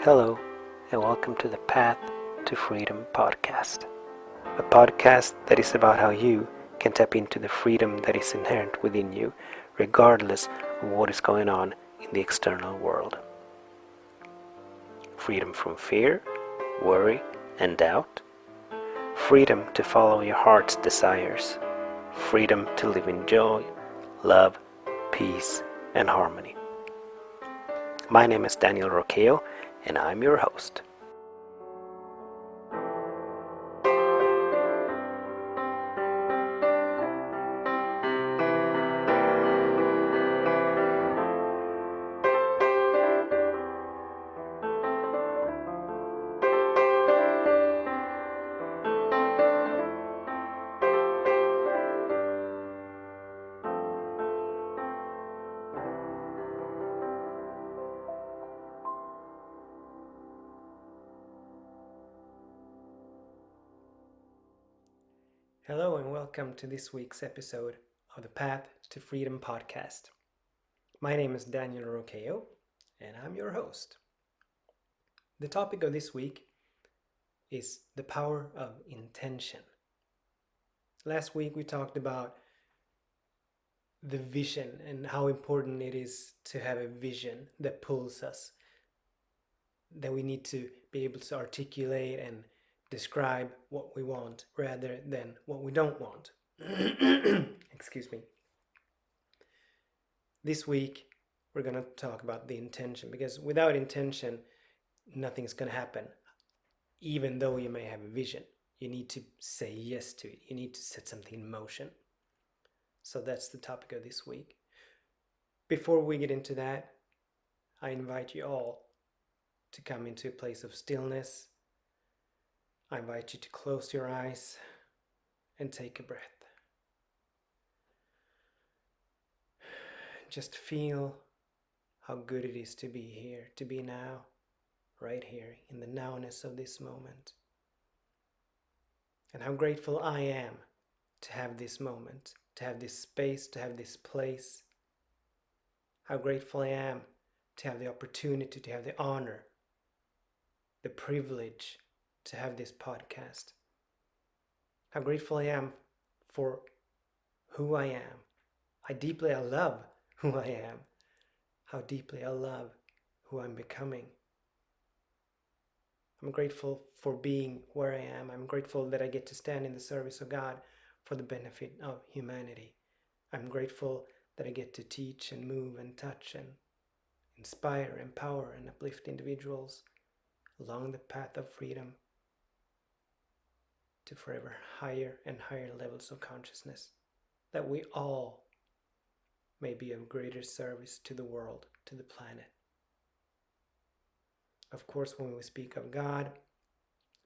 Hello, and welcome to the Path to Freedom podcast, a podcast that is about how you can tap into the freedom that is inherent within you, regardless of what is going on in the external world. Freedom from fear, worry, and doubt. Freedom to follow your heart's desires. Freedom to live in joy, love, peace, and harmony. My name is Daniel Roqueo, and I'm your host. Hello and welcome to this week's episode of the Path to Freedom podcast. My name is Daniel Roqueo and I'm your host. The topic of this week is the power of intention. Last week we talked about the vision and how important it is to have a vision that pulls us, that we need to be able to articulate and describe what we want rather than what we don't want. Excuse me. This week we're going to talk about the intention, because without intention nothing's going to happen. Even though you may have a vision, you need to say yes to it. You need to set something in motion. So that's the topic of this week. Before we get into that, I invite you all to come into a place of stillness. I invite you to close your eyes and take a breath. Just feel how good it is to be here, to be now, right here, in the nowness of this moment. And how grateful I am to have this moment, to have this space, to have this place. How grateful I am to have the opportunity, to have the honor, the privilege to have this podcast. How grateful I am for who I am. How deeply I love who I am. How deeply I love who I'm becoming. I'm grateful for being where I am. I'm grateful that I get to stand in the service of God for the benefit of humanity. I'm grateful that I get to teach and move and touch and inspire, empower, and uplift individuals along the path of freedom to forever higher and higher levels of consciousness, that we all may be of greater service to the world, to the planet. Of course, when we speak of God,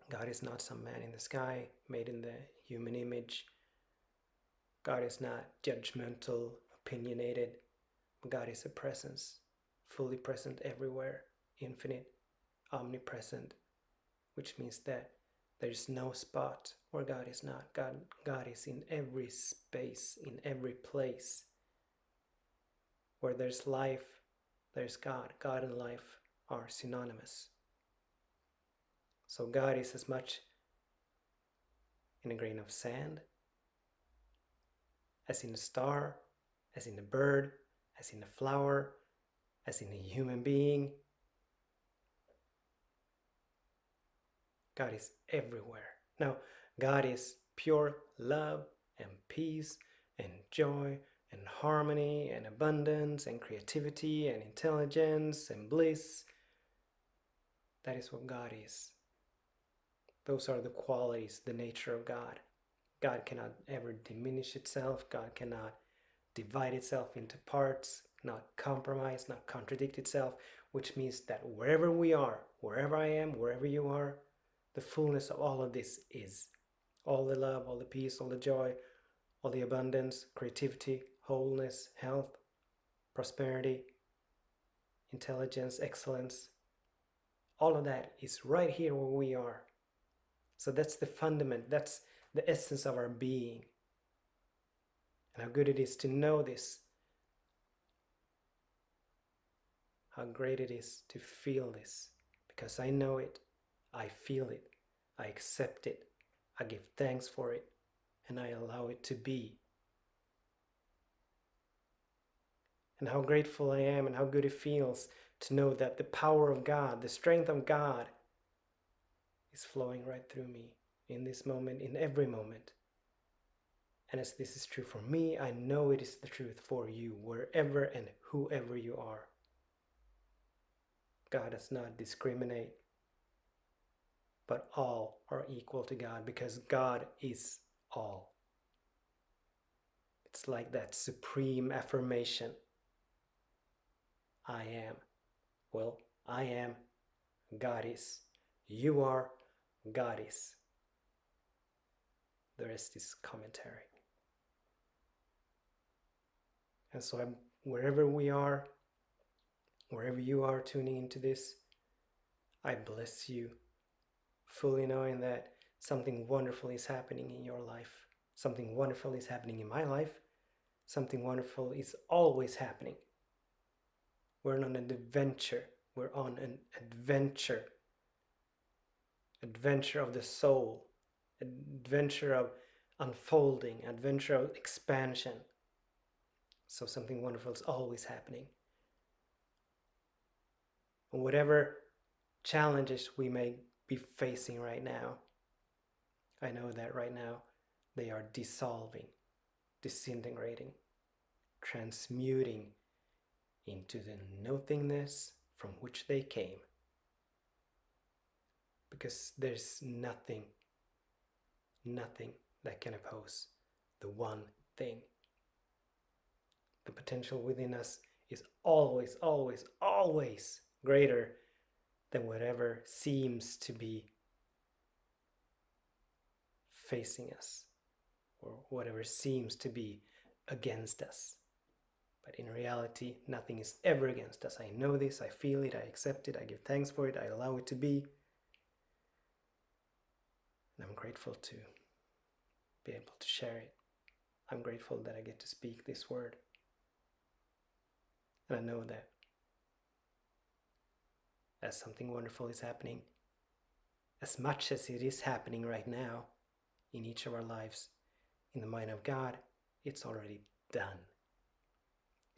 God is not some man in the sky made in the human image. God is not judgmental, opinionated. God is a presence, fully present everywhere, infinite, omnipresent, which means that there is no spot where God is not. God is in every space, in every place. Where there's life, there's God. God and life are synonymous. So God is as much in a grain of sand, as in a star, as in a bird, as in a flower, as in a human being. God is everywhere. Now, God is pure love and peace and joy and harmony and abundance and creativity and intelligence and bliss. That is what God is. Those are the qualities, the nature of God. God cannot ever diminish itself. God cannot divide itself into parts, not compromise, not contradict itself, which means that wherever we are, wherever I am, wherever you are, the fullness of all of this is. All the love, all the peace, all the joy, all the abundance, creativity, wholeness, health, prosperity, intelligence, excellence. All of that is right here where we are. So that's the fundament, that's the essence of our being. And how good it is to know this. How great it is to feel this. because I know it, I feel it, I accept it, I give thanks for it, and I allow it to be. And how grateful I am and how good it feels to know that the power of God, the strength of God, is flowing right through me in this moment, in every moment. And as this is true for me, I know it is the truth for you, wherever and whoever you are. God does not discriminate, but all are equal to God because God is all. It's like that supreme affirmation. I am. Well, I am. God is. You are. God is. The rest is commentary. And so wherever we are, wherever you are tuning into this, I bless you, fully knowing that something wonderful is happening in your life. Something wonderful is happening in my life. Something wonderful is always happening. We're on an adventure. We're on an adventure. Adventure of the soul. Adventure of unfolding. Adventure of expansion. So something wonderful is always happening. And whatever challenges we may be facing right now, I know that right now they are dissolving, disintegrating, transmuting into the nothingness from which they came. Because there's nothing that can oppose the one thing. The potential within us is always, always, always greater than whatever seems to be facing us or whatever seems to be against us. But in reality, nothing is ever against us. I know this, I feel it, I accept it, I give thanks for it, I allow it to be. And I'm grateful to be able to share it. I'm grateful that I get to speak this word. And I know that as something wonderful is happening, as much as it is happening right now in each of our lives, in the mind of God, it's already done.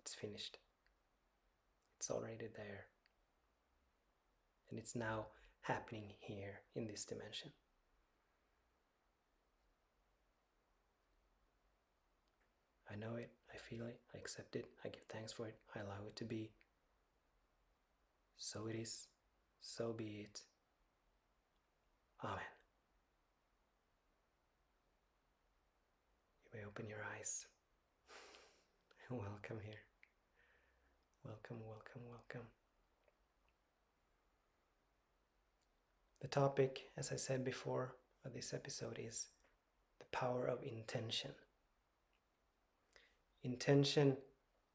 It's finished. It's already there. And it's now happening here in this dimension. I know it, I feel it, I accept it, I give thanks for it, I allow it to be. So it is, so be it. Amen. You may open your eyes. Welcome here. Welcome, welcome, welcome. The topic, as I said before, of this episode is the power of intention. Intention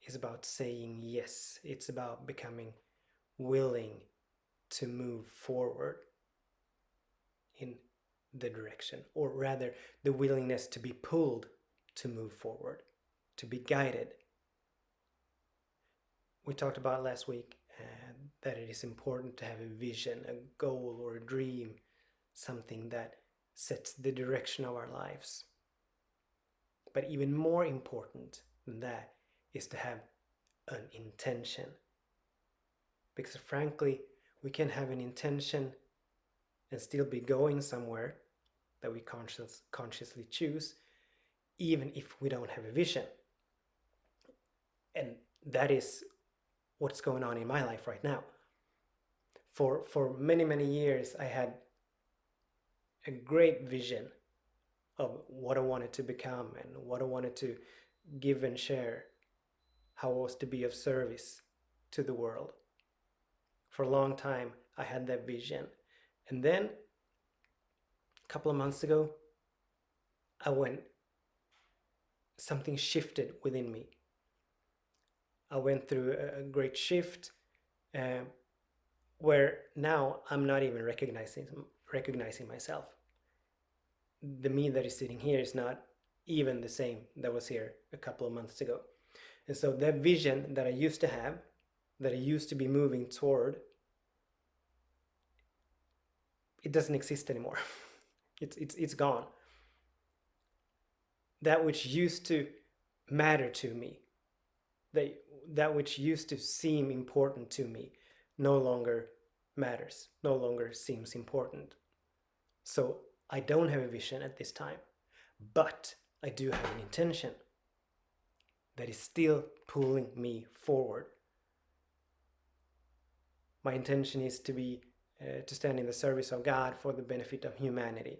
is about saying yes. It's about becoming willing to move forward in the direction, or rather the willingness to be pulled to move forward, to be guided. We talked about last week that it is important to have a vision, a goal or a dream, something that sets the direction of our lives. But even more important than that is to have an intention. Because frankly, we can have an intention and still be going somewhere that we consciously choose, even if we don't have a vision. And that is what's going on in my life right now. For many, many years, I had a great vision of what I wanted to become and what I wanted to give and share, how I was to be of service to the world. For a long time, I had that vision. And then, a couple of months ago, something shifted within me. I went through a great shift where now I'm not even recognizing myself. The me that is sitting here is not even the same that was here a couple of months ago. And so that vision that I used to have, that I used to be moving toward, it doesn't exist anymore. It's gone. That which used to matter to me, that that which used to seem important to me, no longer matters, no longer seems important. So I don't have a vision at this time, but I do have an intention that is still pulling me forward. My intention is to stand in the service of God for the benefit of humanity.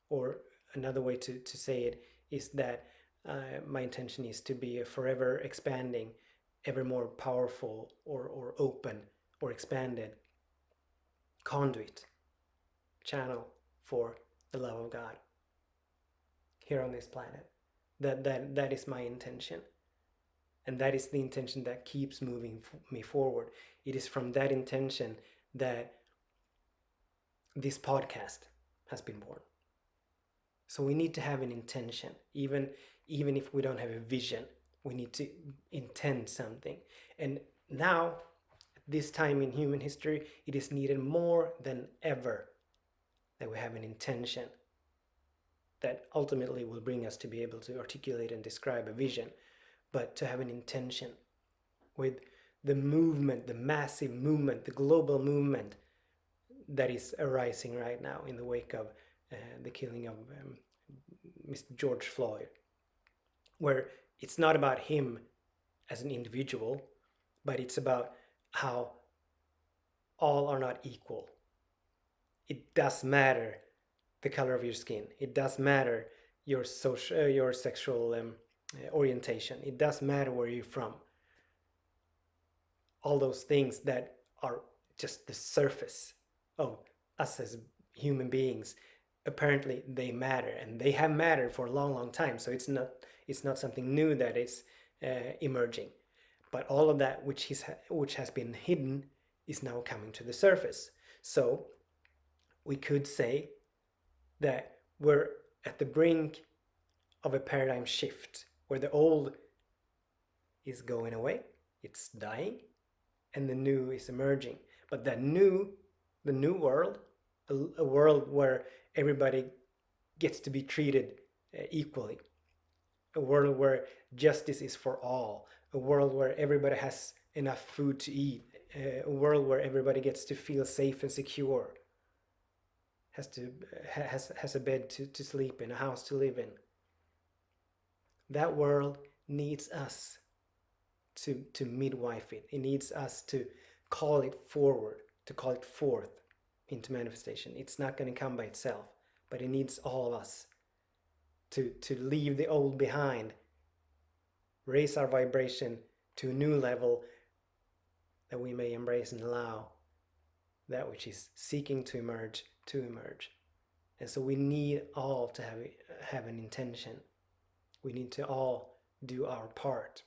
Or another way to say it is that my intention is to be a forever expanding, ever more powerful or open or expanded conduit, channel for the love of God here on this planet. That is my intention. And that is the intention that keeps moving me forward. It is from that intention that this podcast has been born. So we need to have an intention, even if we don't have a vision. We need to intend something. And now, at this time in human history, it is needed more than ever that we have an intention that ultimately will bring us to be able to articulate and describe a vision, but to have an intention with the movement, the massive movement, the global movement that is arising right now in the wake of the killing of Mr. George Floyd, where it's not about him as an individual, but it's about how all are not equal. It does matter the color of your skin. It does matter your sexual orientation. It does matter where you're from. All those things that are just the surface of us as human beings, apparently they matter, and they have mattered for a long time. So it's not something new that is emerging, but all of that which has been hidden is now coming to the surface. So we could say that we're at the brink of a paradigm shift where the old is going away, it's dying, and the new is emerging. But the new world, a world where everybody gets to be treated equally, a world where justice is for all, a world where everybody has enough food to eat, a world where everybody gets to feel safe and secure, has a bed to sleep in, a house to live in. That world needs us to midwife it. It needs us to call it forward, to call it forth into manifestation. It's not going to come by itself, but it needs all of us to leave the old behind, raise our vibration to a new level that we may embrace and allow that which is seeking to emerge. And so we need all to have an intention. We need to all do our part.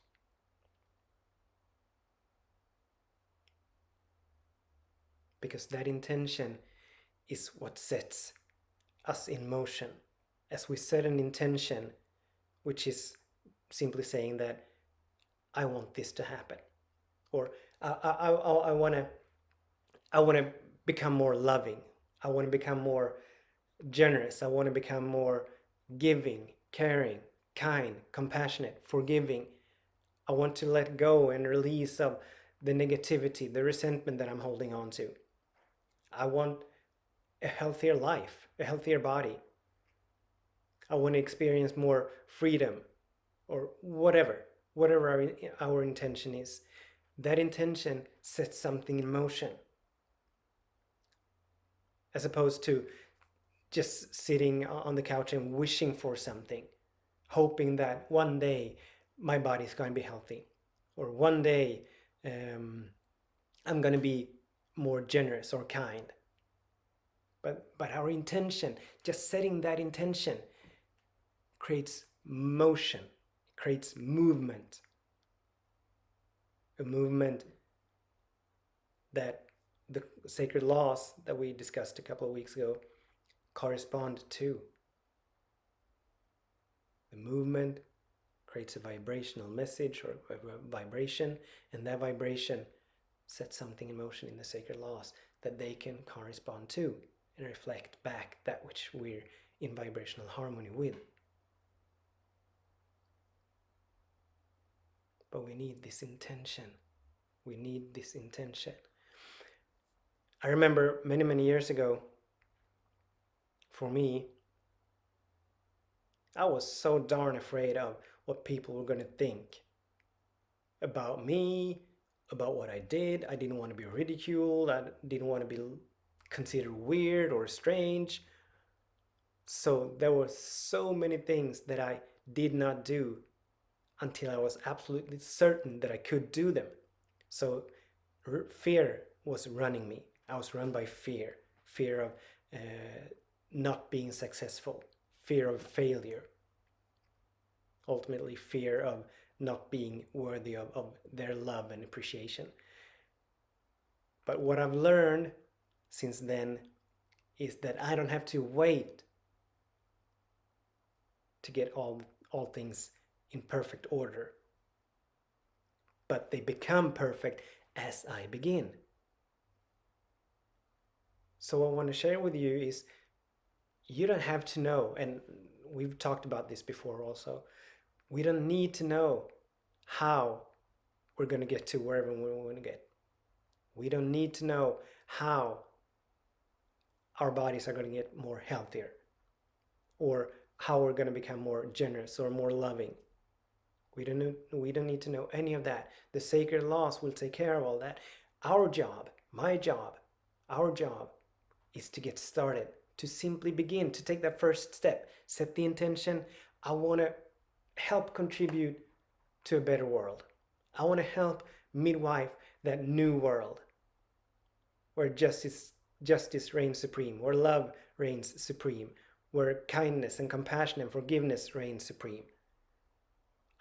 Because that intention is what sets us in motion. As we set an intention, which is simply saying that I want this to happen, or I want to become more loving, I want to become more generous, I want to become more giving, caring, kind, compassionate, forgiving. I want to let go and release of the negativity, the resentment that I'm holding on to. I want a healthier life, a healthier body. I want to experience more freedom, or whatever our intention is. That intention sets something in motion, as opposed to just sitting on the couch and wishing for something, hoping that one day my body's going to be healthy, or one day I'm going to be more generous or kind. But our intention, just setting that intention, creates motion, creates movement. A movement that the sacred laws that we discussed a couple of weeks ago correspond to. The movement creates a vibrational message or a vibration, and that vibration sets something in motion in the sacred laws that they can correspond to. and reflect back that which we're in vibrational harmony with. But we need this intention. We need this intention. I remember many, many years ago, for me, I was so darn afraid of what people were going to think about me, about what I did. I didn't want to be ridiculed. I didn't want to be considered weird or strange. So there were so many things that I did not do until I was absolutely certain that I could do them. So fear was running me. I was run by fear. Fear of not being successful. Fear of failure. Ultimately, fear of not being worthy of their love and appreciation. But what I've learned since then is that I don't have to wait to get all things in perfect order. But they become perfect as I begin. So what I want to share with you is you don't have to know, and we've talked about this before also, we don't need to know how we're going to get to wherever we want to get. We don't need to know how our bodies are going to get more healthier, or how we're going to become more generous or more loving. We don't need to know any of that. The sacred laws will take care of all that. Our job, my job, our job is to get started, to simply begin, to take that first step, set the intention. I want to help contribute to a better world. I want to help midwife that new world where justice reigns supreme, where love reigns supreme, where kindness and compassion and forgiveness reign supreme.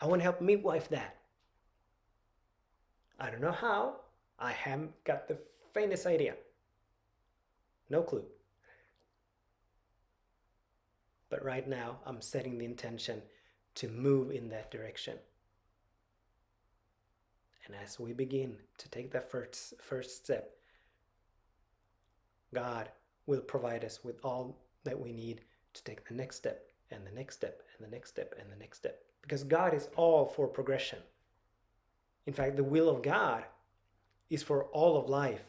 I want to help midwife that. I don't know how. I haven't got the faintest idea. No clue. But right now, I'm setting the intention to move in that direction. And as we begin to take that first step, God will provide us with all that we need to take the next step, and the next step, and the next step, and the next step. Because God is all for progression. In fact, the will of God is for all of life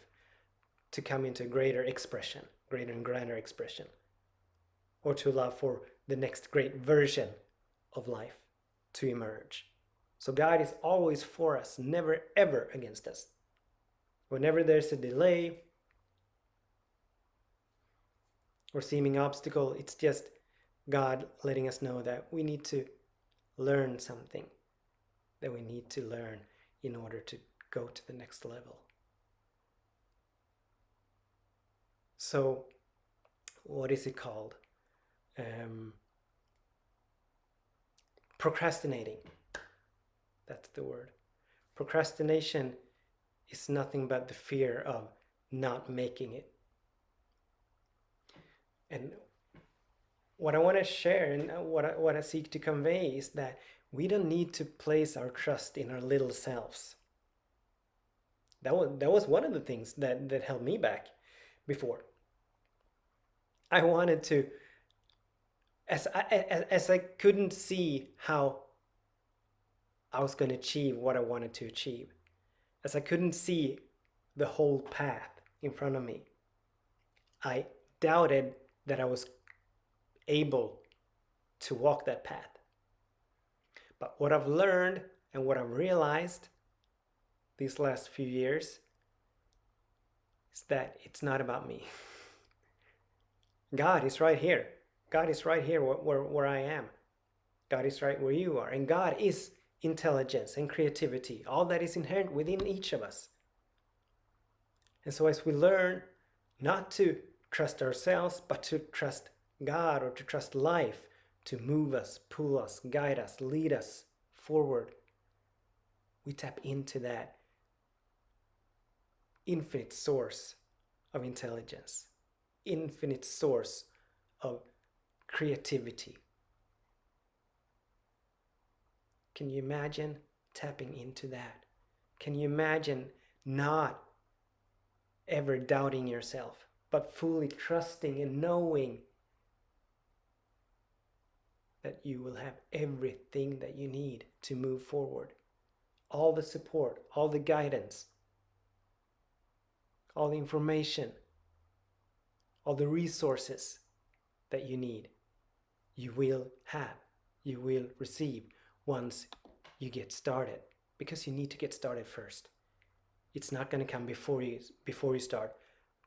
to come into greater expression, greater and grander expression, or to allow for the next great version of life to emerge. So God is always for us, never ever against us. Whenever there's a delay or seeming obstacle, it's just God letting us know that we need to learn something, that we need to learn in order to go to the next level. So, what is it called? Procrastinating. That's the word. Procrastination is nothing but the fear of not making it. And what I want to share and what I seek to convey is that we don't need to place our trust in our little selves. That was one of the things that held me back before. I wanted to, as I couldn't see how I was going to achieve what I wanted to achieve, as I couldn't see the whole path in front of me, I doubted that I was able to walk that path. But what I've learned and what I've realized these last few years is that it's not about me. God is right here. God is right here where I am. God is right where you are. And God is intelligence and creativity, all that is inherent within each of us. And so as we learn not to trust ourselves, but to trust God, or to trust life to move us, pull us, guide us, lead us forward, we tap into that infinite source of intelligence, infinite source of creativity. Can you imagine tapping into that? Can you imagine not ever doubting yourself? but fully trusting and knowing that you will have everything that you need to move forward. All the support, all the guidance, all the information, all the resources that you need, you will have, you will receive once you get started, because you need to get started first. It's not going to come before you start,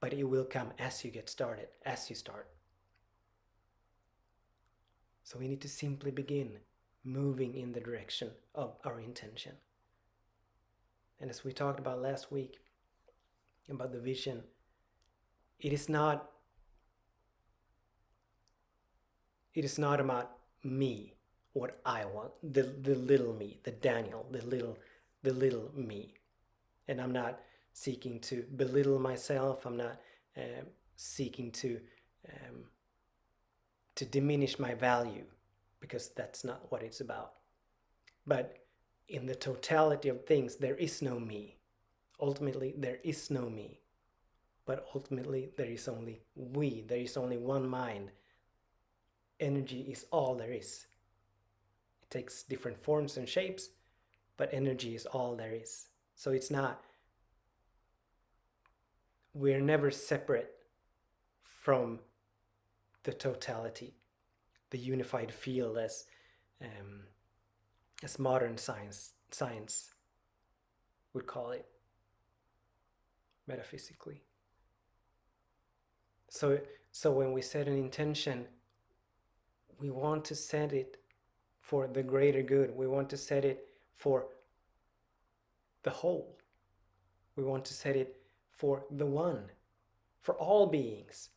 but it will come as you get started, as you start. So we need to simply begin moving in the direction of our intention. And as we talked about last week about the vision, it is not about me, what I want, the little me, the Daniel, the little me. And I'm not seeking to belittle myself. I'm not seeking to diminish my value, because that's not what it's about. But in the totality of things, there is no me. Ultimately, there is no me. But ultimately, there is only we. There is only one mind. Energy is all there is. It takes different forms and shapes, but energy is all there is. So it's not, we're never separate from the totality, the unified field, as modern science would call it, metaphysically. So when we set an intention, we want to set it for the greater good. We want to set it for the whole. We want to set it for the one, for all beings.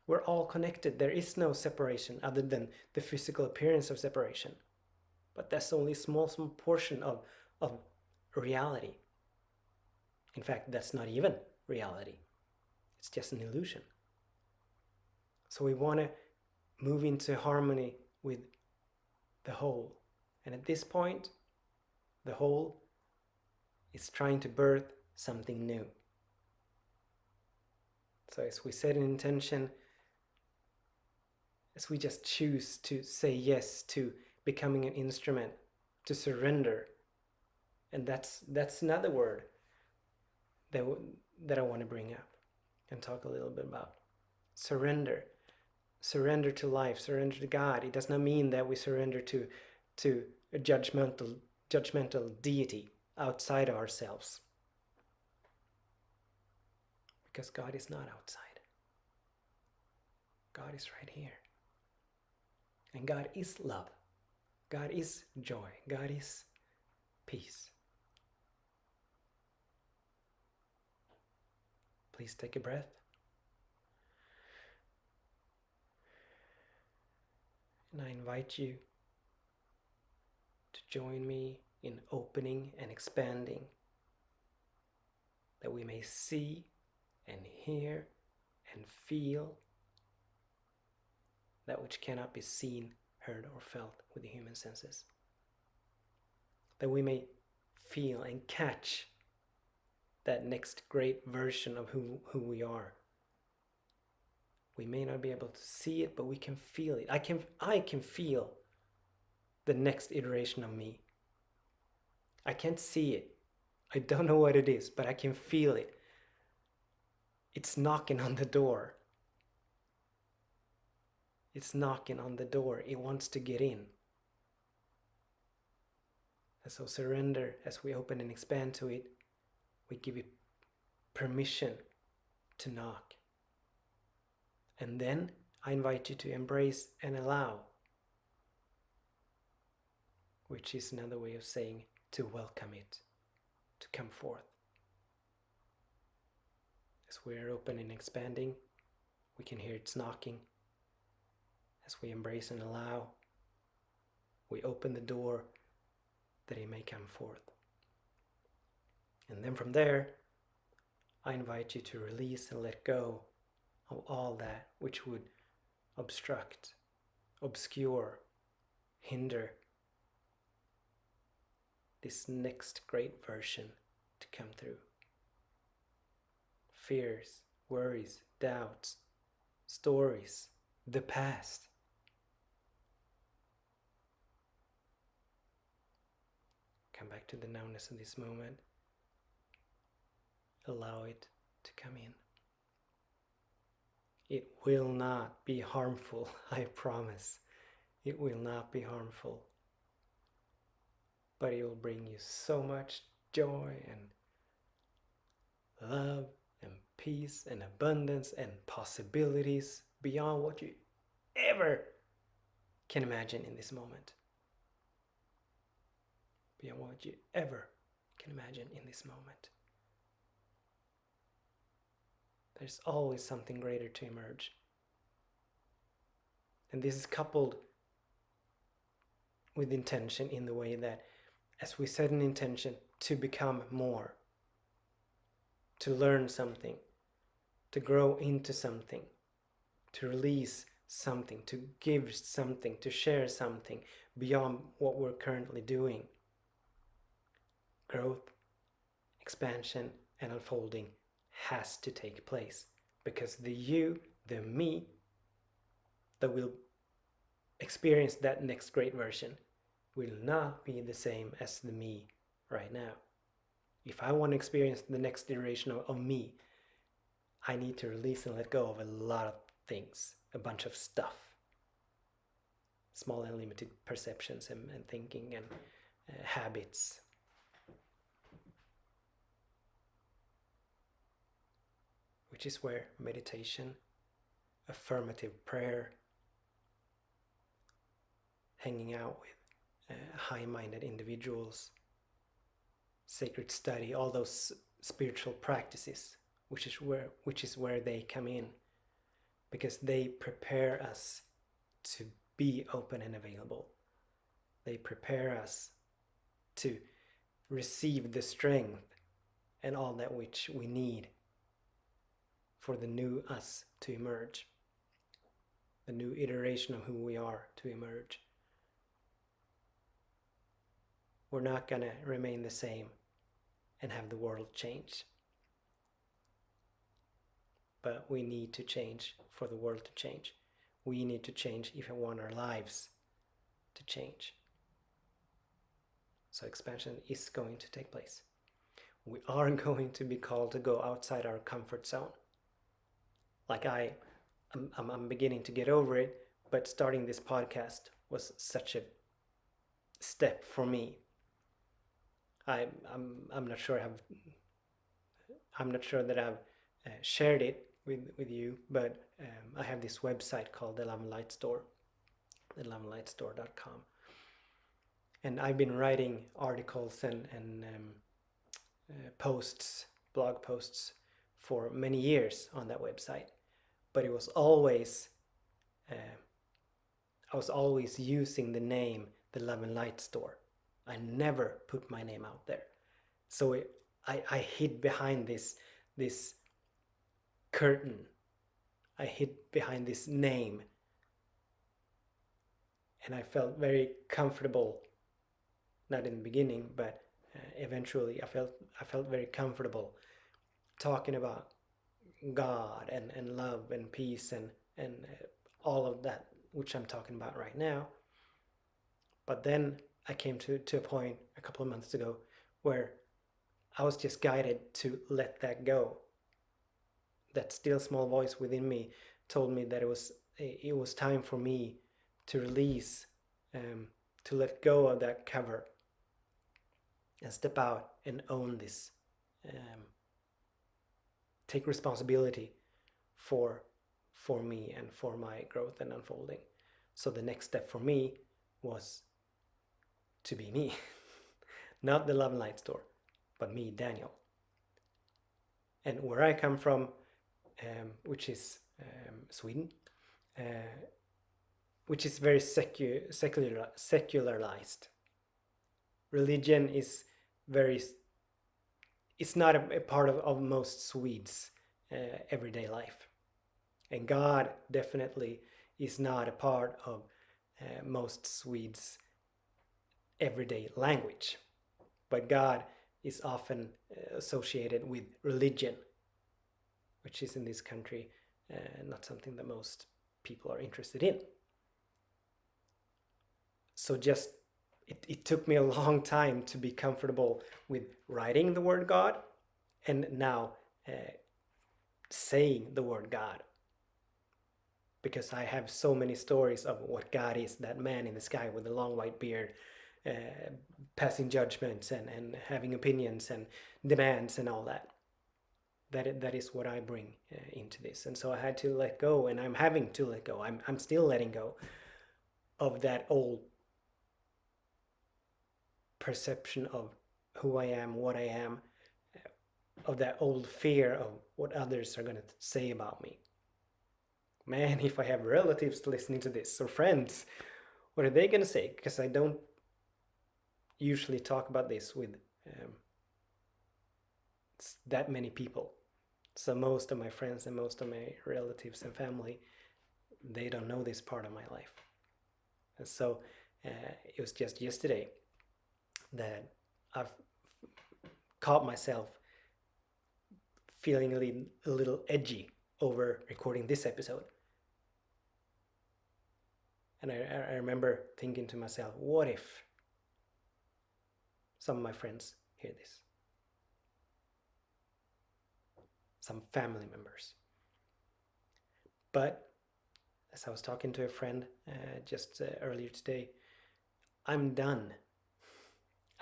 We're all connected. There is no separation other than the physical appearance of separation. But that's only a small portion of reality. In fact, that's not even reality. It's just an illusion. So we want to move into harmony with the whole. And at this point, the whole is trying to birth something new. So as we set an intention, as we just choose to say yes to becoming an instrument, to surrender, and that's another word that I want to bring up and talk a little bit about. Surrender. Surrender to life, surrender to God. It does not mean that we surrender to a judgmental deity outside of ourselves. Because God is not outside. God is right here. And God is love. God is joy. God is peace. Please take a breath. And I invite you to join me in opening and expanding, that we may see and hear and feel that which cannot be seen, heard, or felt with the human senses. That we may feel and catch that next great version of who we are. We may not be able to see it, but we can feel it. I can feel the next iteration of me. I can't see it. I don't know what it is, but I can feel it. It's knocking on the door. It's knocking on the door. It wants to get in. And so surrender, as we open and expand to it, we give it permission to knock. And then I invite you to embrace and allow, which is another way of saying to welcome it to come forth. As we are open and expanding, we can hear its knocking. As we embrace and allow, we open the door that it may come forth. And then from there, I invite you to release and let go of all that which would obstruct, obscure, hinder this next great version to come through. Fears, worries, doubts, stories, the past. Come back to the nowness of this moment. Allow it to come in. It will not be harmful, I promise. It will not be harmful. But it will bring you so much joy and love and peace and abundance and possibilities beyond what you ever can imagine in this moment. Beyond what you ever can imagine in this moment. There's always something greater to emerge. And this is coupled with intention in the way that as we set an intention to become more, to learn something, to grow into something, to release something, to give something, to share something beyond what we're currently doing, growth, expansion, and unfolding has to take place, because the you, the me, that will experience that next great version will not be the same as the me right now. If I want to experience the next iteration of me, I need to release and let go of a lot of things, a bunch of stuff, small and limited perceptions and thinking and habits. Which is where meditation, affirmative prayer, hanging out with high-minded individuals, sacred study, all those spiritual practices, which is where they come in, because they prepare us to be open and available. They prepare us to receive the strength and all that which we need for the new us to emerge, the new iteration of who we are to emerge. We're not going to remain the same and have the world change. But we need to change for the world to change. We need to change if we want our lives to change. So expansion is going to take place. We are going to be called to go outside our comfort zone. Like I'm beginning to get over it, but starting this podcast was such a step for me. I'm not sure that I've shared it with you, but I have this website called the Love and Light Store, theloveandlightstore.com, and I've been writing articles and posts, blog posts, for many years on that website, but it was always I was always using the name the Love and Light Store. I never put my name out there. So I hid behind this curtain. I hid behind this name. And I felt very comfortable, not in the beginning, but eventually I felt very comfortable talking about God and love and peace and all of that, which I'm talking about right now. But then I came to a point a couple of months ago where I was just guided to let that go. That still small voice within me told me that it was time for me to release, to let go of that cover and step out and own this, take responsibility for me and for my growth and unfolding. So the next step for me was to be me. Not the Love and Light Store, but me, Daniel. And where I come from, which is Sweden, which is very secularized. Religion is it's not a part of most Swedes' everyday life. And God definitely is not a part of most Swedes' everyday language. But God is often associated with religion. which is in this country not something that most people are interested in. So it took me a long time to be comfortable with writing the word God and now saying the word God, because I have so many stories of what God is, that man in the sky with the long white beard, passing judgments and having opinions and demands and all that. That is what I bring into this. And so I had to let go, and I'm having to let go. I'm still letting go of that old perception of who I am, what I am, of that old fear of what others are going to say about me. Man, if I have relatives listening to this or friends, what are they going to say? Because I don't usually talk about this with that many people. So most of my friends and most of my relatives and family, they don't know this part of my life. And so it was just yesterday that I've caught myself feeling a little edgy over recording this episode. And I remember thinking to myself, what if some of my friends hear this? Some family members. But as I was talking to a friend just earlier today, I'm done.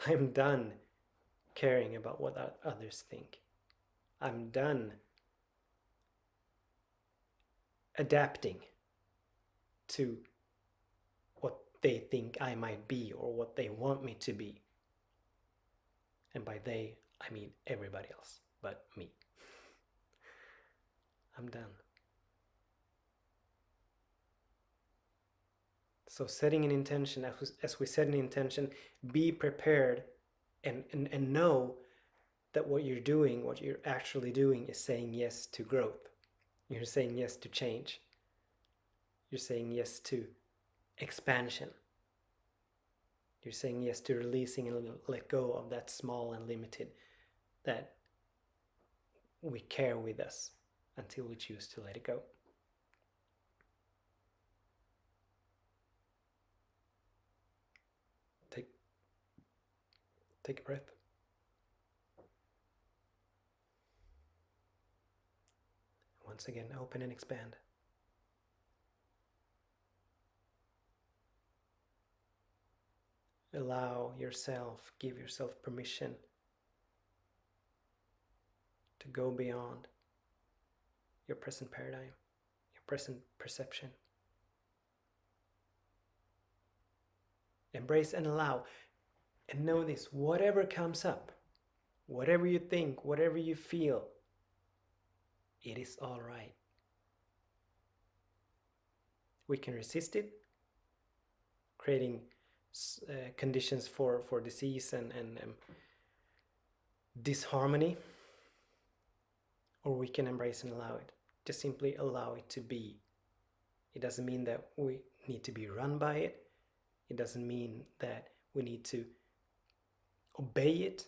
I'm done caring about what others think. I'm done adapting to what they think I might be or what they want me to be. And by they, I mean everybody else but me. I'm done. So setting an intention, as we set an intention, be prepared and know that what you're doing, what you're actually doing, is saying yes to growth. You're saying yes to change. You're saying yes to expansion. You're saying yes to releasing and let go of that small and limited that we carry with us until we choose to let it go. Take a breath. Once again, open and expand. Allow yourself, give yourself permission to go beyond your present paradigm, your present perception. Embrace and allow, and know this: whatever comes up, whatever you think, whatever you feel, it is all right. We can resist it, creating conditions for disease and disharmony, or we can embrace and allow it. Just simply allow it to be. It doesn't mean that we need to be run by it. It doesn't mean that we need to obey it.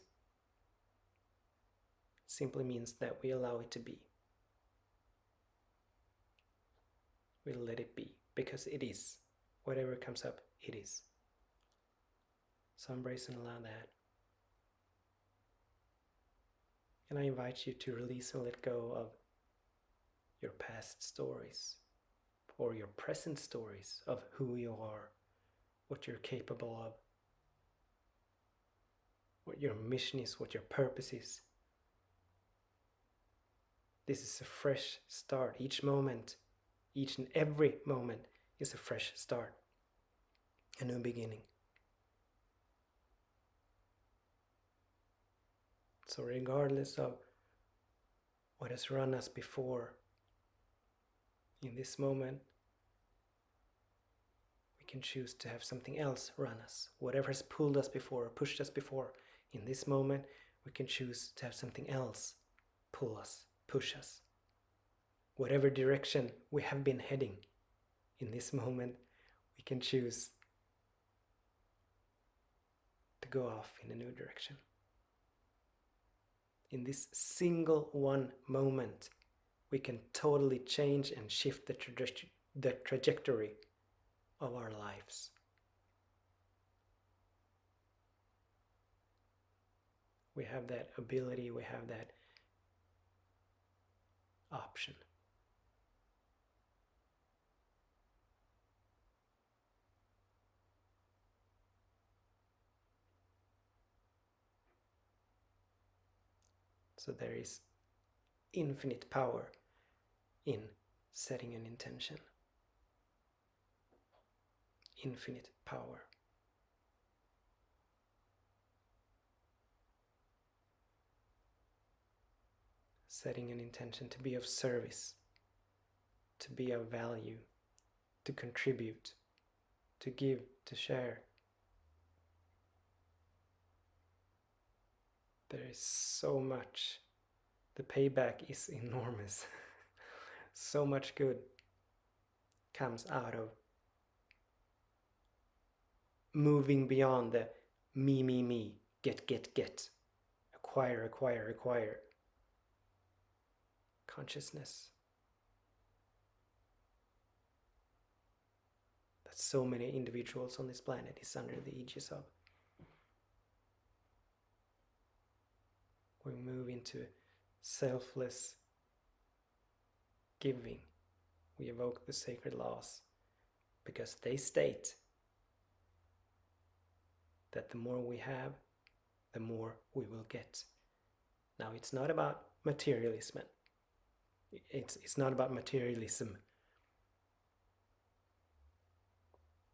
It simply means that we allow it to be. We let it be, because it is. Whatever comes up, it is. So embrace and allow that. And I invite you to release and let go of your past stories or your present stories of who you are, what you're capable of, what your mission is, what your purpose is. This is a fresh start. Each moment, each and every moment is a fresh start, a new beginning. So regardless of what has run us before, in this moment, we can choose to have something else run us. Whatever has pulled us before or pushed us before, in this moment, we can choose to have something else pull us, push us. Whatever direction we have been heading, in this moment, we can choose to go off in a new direction. In this single one moment, we can totally change and shift the trajectory of our lives. We have that ability, we have that option. So there is infinite power in setting an intention. Infinite power. Setting an intention to be of service, to be of value, to contribute, to give, to share. There is so much. The payback is enormous. So much good comes out of moving beyond the me, get, acquire consciousness that so many individuals on this planet is under the aegis of. We move into selfless giving. We evoke the sacred laws because they state that the more we have, the more we will get. Now, it's not about materialism. It's not about materialism,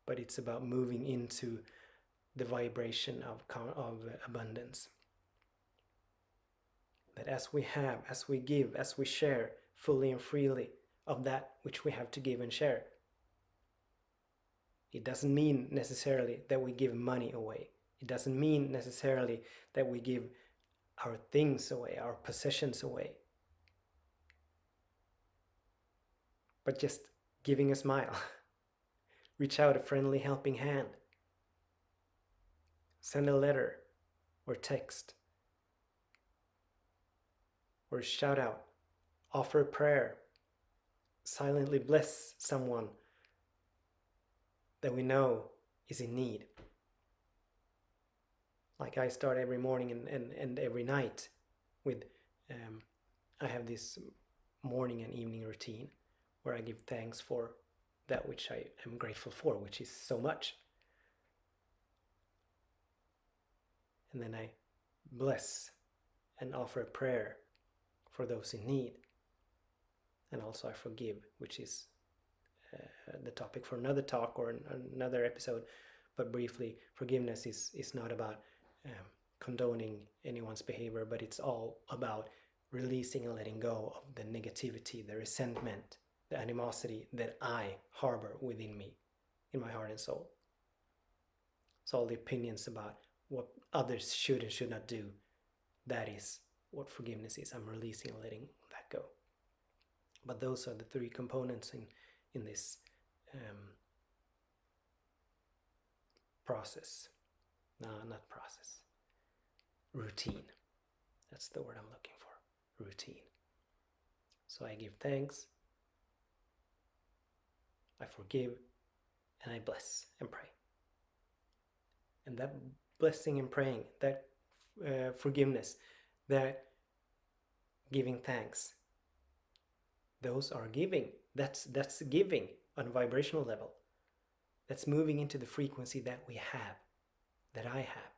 but it's about moving into the vibration of abundance. That as we have, as we give, as we share fully and freely of that which we have to give and share, it doesn't mean necessarily that we give money away. It doesn't mean necessarily that we give our things away, our possessions away. But just giving a smile. Reach out a friendly helping hand. Send a letter or text or a shout out. Offer a prayer. Silently bless someone that we know is in need. Like I start every morning and every night with, I have this morning and evening routine where I give thanks for that which I am grateful for, which is so much. And then I bless and offer a prayer for those in need. And also I forgive, which is the topic for another talk or another episode. But briefly, forgiveness is not about condoning anyone's behavior, but it's all about releasing and letting go of the negativity, the resentment, the animosity that I harbor within me, in my heart and soul. So all the opinions about what others should and should not do, that is what forgiveness is. I'm releasing and letting that go. But those are the three components in this process. No, not process. Routine. That's the word I'm looking for. Routine. So I give thanks, I forgive, and I bless and pray. And that blessing and praying, that forgiveness, that giving thanks, those are giving. That's giving on a vibrational level. That's moving into the frequency that we have, that I have.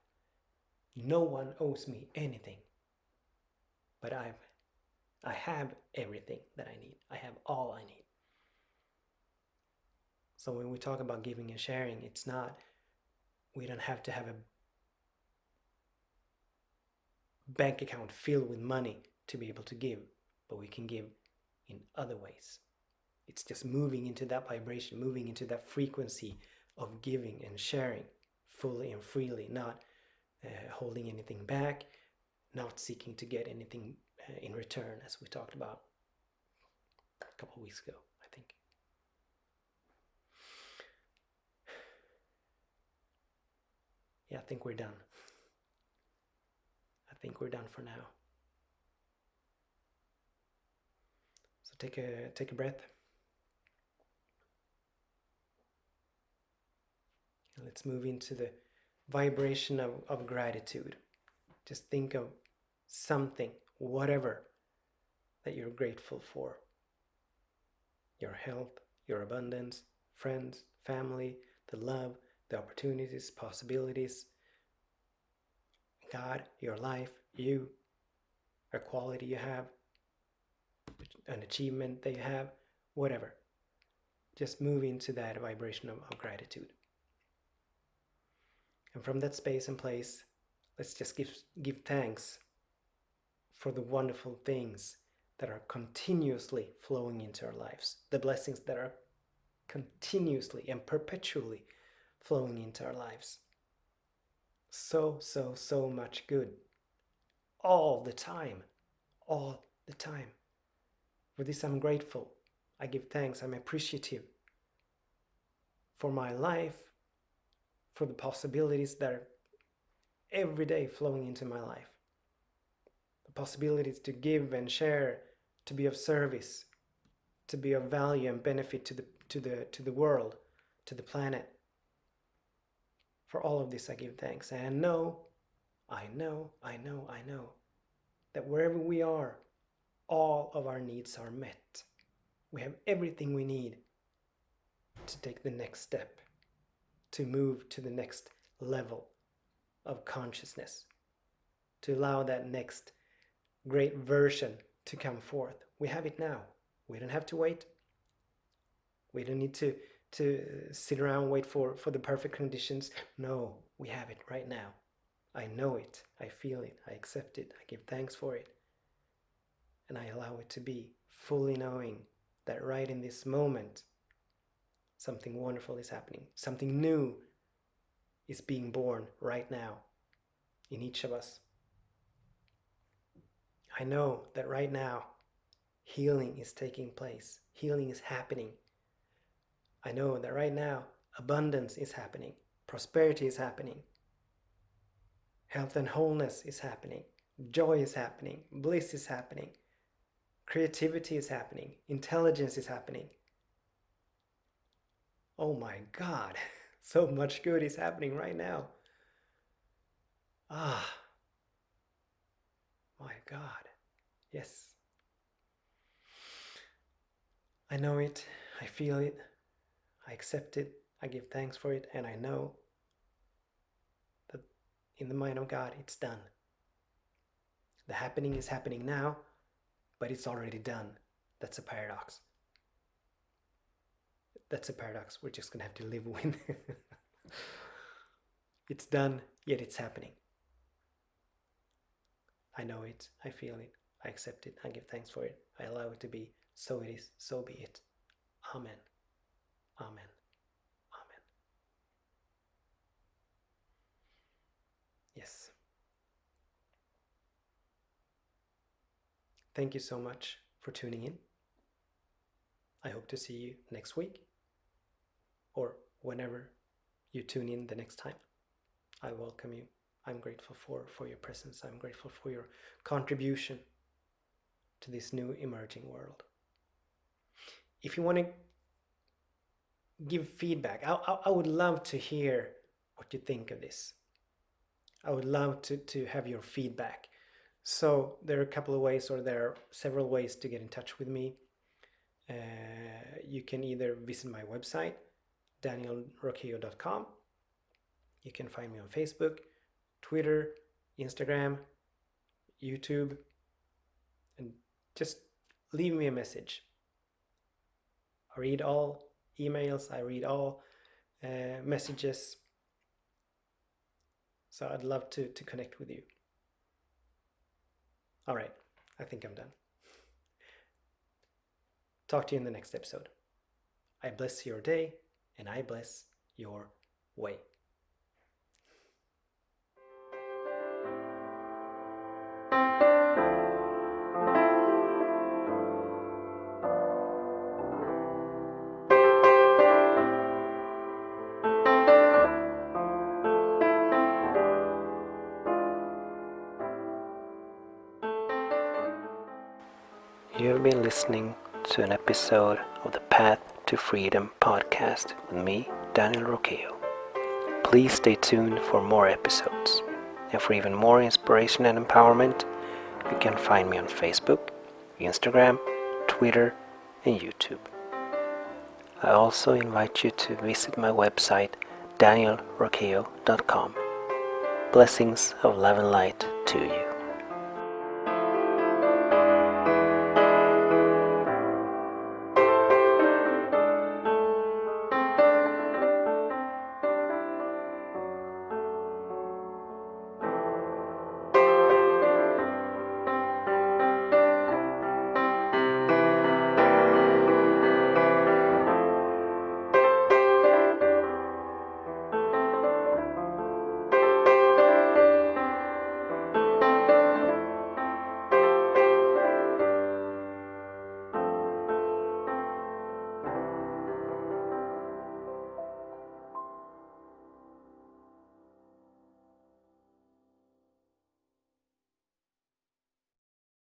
No one owes me anything, but I have everything that I need. I have all I need. So when we talk about giving and sharing, it's not, we don't have to have a bank account filled with money to be able to give, but we can give in other ways. It's just moving into that vibration, moving into that frequency of giving and sharing fully and freely, not holding anything back, not seeking to get anything in return, as we talked about a couple of weeks ago, I think. Yeah, I think we're done. I think we're done for now. So take a breath. And let's move into the vibration of gratitude. Just think of something, whatever, that you're grateful for. Your health, your abundance, friends, family, the love, the opportunities, possibilities, God, your life, you, a quality you have, an achievement that you have, whatever. Just move into that vibration of gratitude. And from that space and place, let's just give thanks for the wonderful things that are continuously flowing into our lives, the blessings that are continuously and perpetually flowing into our lives. So much good. All the time. All the time. For this I'm grateful. I give thanks. I'm appreciative for my life, for the possibilities that are every day flowing into my life. The possibilities to give and share, to be of service, to be of value and benefit to the world, to the planet. For all of this I give thanks. And I know that wherever we are, all of our needs are met. We have everything we need to take the next step, to move to the next level of consciousness, to allow that next great version to come forth. We have it now. We don't have to wait. We don't need to sit around and wait for the perfect conditions. No, we have it right now. I know it. I feel it. I accept it. I give thanks for it. And I allow it to be, fully knowing that right in this moment, something wonderful is happening. Something new is being born right now in each of us. I know that right now, healing is taking place. Healing is happening. I know that right now, abundance is happening. Prosperity is happening. Health and wholeness is happening. Joy is happening. Bliss is happening. Creativity is happening. Intelligence is happening. Oh my God, so much good is happening right now. Ah, my God. Yes. I know it. I feel it. I accept it. I give thanks for it. And I know that in the mind of God, it's done. The happening is happening now, but it's already done. That's a paradox. That's a paradox we're just going to have to live with. It's done, yet it's happening. I know it. I feel it. I accept it. I give thanks for it. I allow it to be. So it is. So be it. Amen. Amen. Amen. Yes. Thank you so much for tuning in. I hope to see you next week or whenever you tune in the next time. I welcome you. I'm grateful for your presence. I'm grateful for your contribution to this new emerging world. If you want to give feedback, I would love to hear what you think of this. I would love to have your feedback. So there are a couple of ways, or there are several ways to get in touch with me. You can either visit my website, danielroquillo.com. You can find me on Facebook, Twitter, Instagram, YouTube, and just leave me a message. I read all emails, I read all messages. So I'd love to connect with you. All right, I think I'm done. Talk to you in the next episode. I bless your day, and I bless your way. You've been listening to an episode of the Path to Freedom podcast with me, Daniel Roqueo. Please stay tuned for more episodes. And for even more inspiration and empowerment, you can find me on Facebook, Instagram, Twitter, and YouTube. I also invite you to visit my website, danielroqueo.com. Blessings of love and light to you.